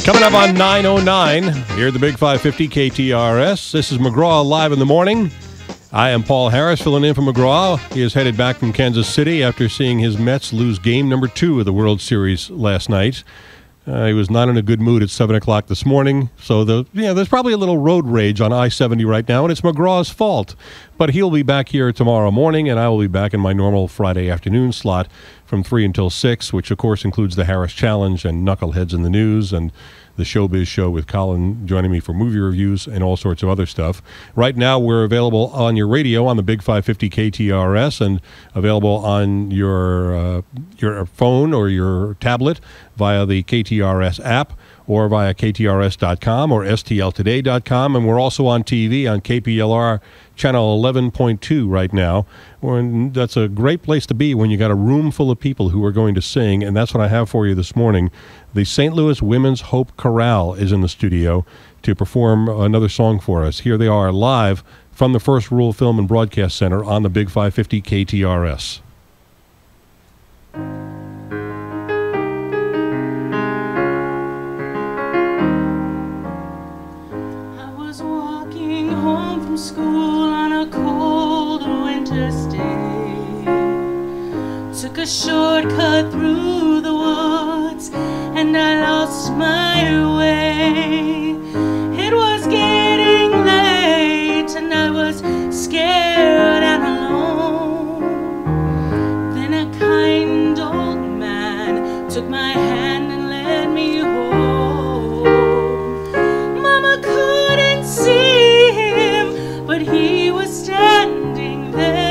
Coming up on 9:09 here at the Big 550 KTRS. This is McGraw Live in the Morning. I am Paul Harris, filling in for McGraw. He is headed back from Kansas City after seeing his Mets lose game number 2 of the World Series last night. He was not in a good mood at 7 o'clock this morning, so there's probably a little road rage on I-70 right now, and it's McGraw's fault. But he'll be back here tomorrow morning, and I will be back in my normal Friday afternoon slot from 3 until 6, which, of course, includes the Harris Challenge and Knuckleheads in the News and the Showbiz Show with Colin joining me for movie reviews and all sorts of other stuff. Right now, we're available on your radio on the Big 550 KTRS and available on your phone or your tablet via the KTRS app or via KTRS.com or STLtoday.com. And we're also on TV on KPLR Channel 11.2 right now. And that's a great place to be when you got a room full of people who are going to sing, and that's what I have for you this morning. The St. Louis Women's Hope Chorale is in the studio to perform another song for us. Here they are live from the First Rule Film and Broadcast Center on the Big 550 KTRS. I was walking home from school on a cold winter's day. Took a shortcut through the woods and I lost my way. It was getting late and I was scared and alone. Then a kind old man took my hand and led me home. Mama couldn't see him, but he was standing there.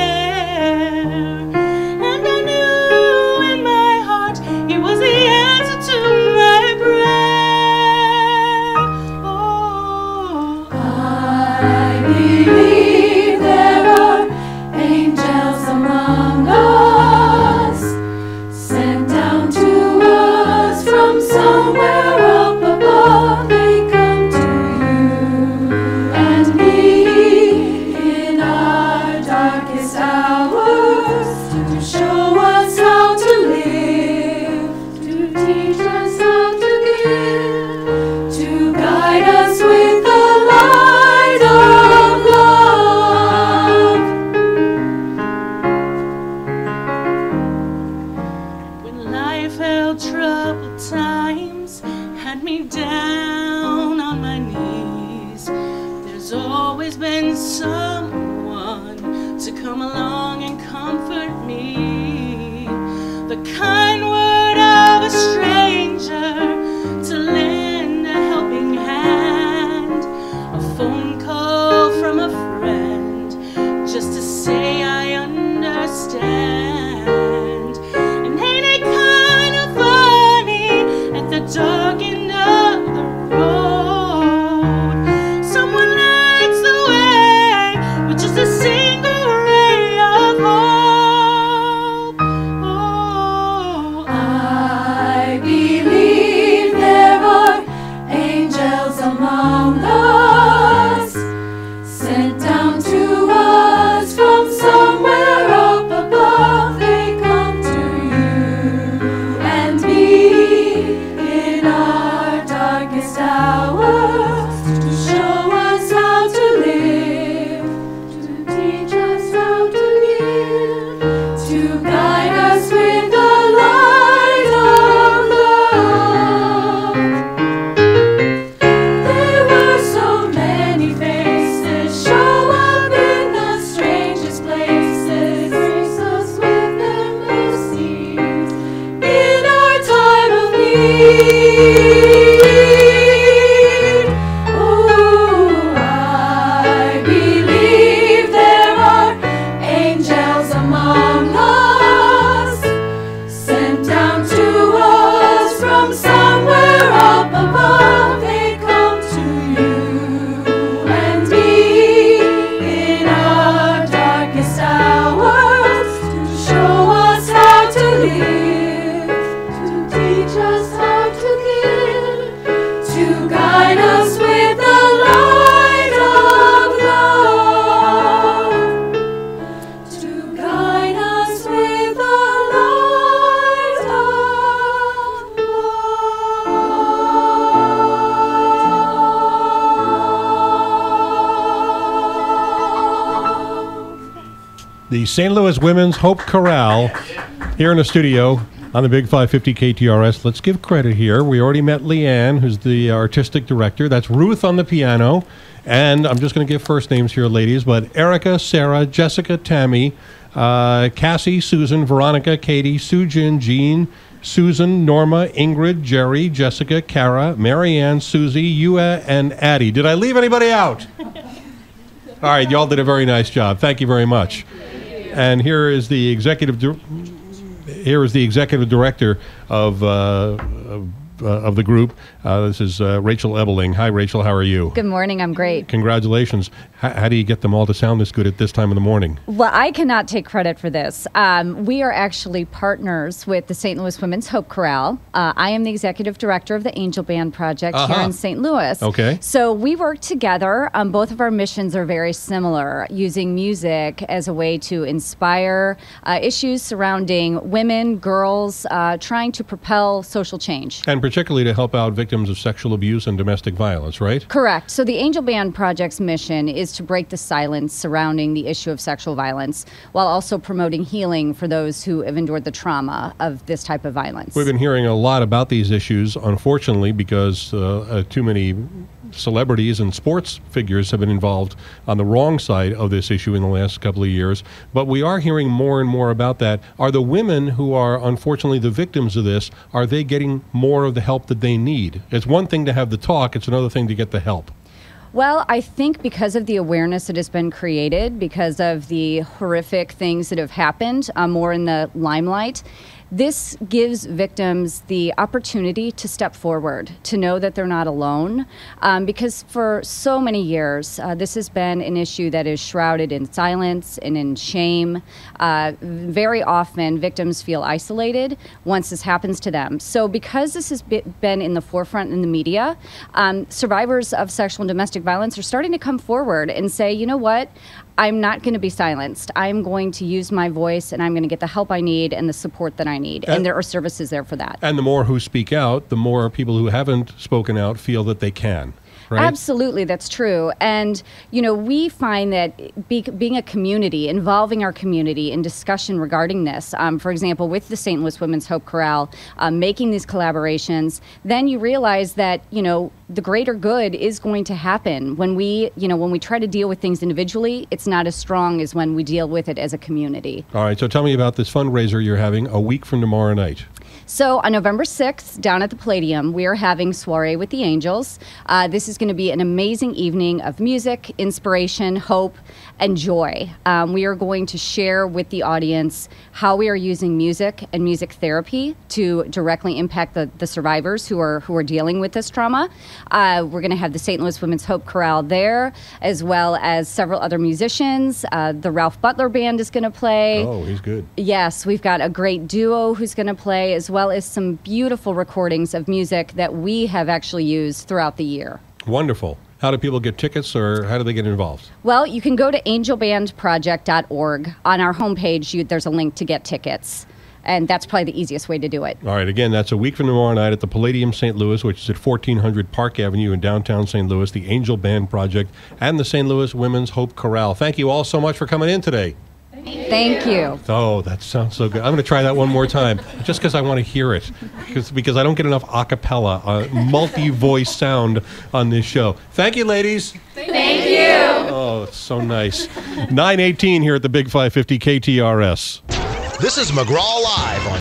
The St. Louis Women's Hope Chorale here in the studio on the Big 550 KTRS. Let's give credit here. We already met Leanne, who's the artistic director. That's Ruth on the piano. And I'm just going to give first names here, ladies, but Erica, Sarah, Jessica, Tammy, Cassie, Susan, Veronica, Katie, Sujin, Jean, Susan, Norma, Ingrid, Jerry, Jessica, Kara, Marianne, Susie, Ewa, and Addie. Did I leave anybody out? All right, y'all did a very nice job. Thank you very much. And here is the executive director of the group. This is Rachel Ebeling. Hi, Rachel. How are you? Good morning. I'm great. Congratulations. How do you get them all to sound this good at this time of the morning? Well, I cannot take credit for this. We are actually partners with the St. Louis Women's Hope Chorale. I am the executive director of the Angel Band Project here in St. Louis. Okay. So we work together. Both of our missions are very similar, using music as a way to inspire issues surrounding women, girls, trying to propel social change. And particularly to help out victims of sexual abuse and domestic violence, right? Correct. So the Angel Band Project's mission is to break the silence surrounding the issue of sexual violence while also promoting healing for those who have endured the trauma of this type of violence. We've been hearing a lot about these issues, unfortunately, because too many celebrities and sports figures have been involved on the wrong side of this issue in the last couple of years. But we are hearing more and more about that. Are the women who are unfortunately the victims of this, are they getting more of the help that they need? It's one thing to have the talk, it's another thing to get the help. Well, I think because of the awareness that has been created, because of the horrific things that have happened, more in the limelight, this gives victims the opportunity to step forward, to know that they're not alone, because for so many years, this has been an issue that is shrouded in silence and in shame. Very often, victims feel isolated once this happens to them. So because this has been in the forefront in the media, survivors of sexual and domestic violence are starting to come forward and say, you know what? I'm not going to be silenced. I'm going to use my voice, and I'm going to get the help I need and the support that I need. And there are services there for that. And the more who speak out, the more people who haven't spoken out feel that they can. Right? Absolutely, that's true. And, you know, we find that being a community, involving our community in discussion regarding this, for example, with the St. Louis Women's Hope Chorale, making these collaborations, then you realize that, you know, the greater good is going to happen. When we try to deal with things individually, it's not as strong as when we deal with it as a community. All right, so tell me about this fundraiser you're having a week from tomorrow night. So on November 6th, down at the Palladium, we are having Soiree with the Angels. This is going to be an amazing evening of music, inspiration, hope, and joy. We are going to share with the audience how we are using music and music therapy to directly impact the survivors who are dealing with this trauma. We're going to have the St. Louis Women's Hope Chorale there, as well as several other musicians. The Ralph Butler Band is going to play. Oh, he's good. Yes, we've got a great duo who's going to play, as well as some beautiful recordings of music that we have actually used throughout the year. Wonderful. How do people get tickets, or how do they get involved? Well, you can go to angelbandproject.org. On our homepage, there's a link to get tickets. And that's probably the easiest way to do it. All right, again, that's a week from tomorrow night at the Palladium St. Louis, which is at 1400 Park Avenue in downtown St. Louis, the Angel Band Project, and the St. Louis Women's Hope Chorale. Thank you all so much for coming in today. Thank you. Oh, that sounds so good. I'm going to try that one more time, just because I want to hear it, because I don't get enough a cappella, multi-voice sound on this show. Thank you, ladies. Thank you. Oh, it's so nice. 9:18 here at the Big 550 KTRS. This is McGraw Live on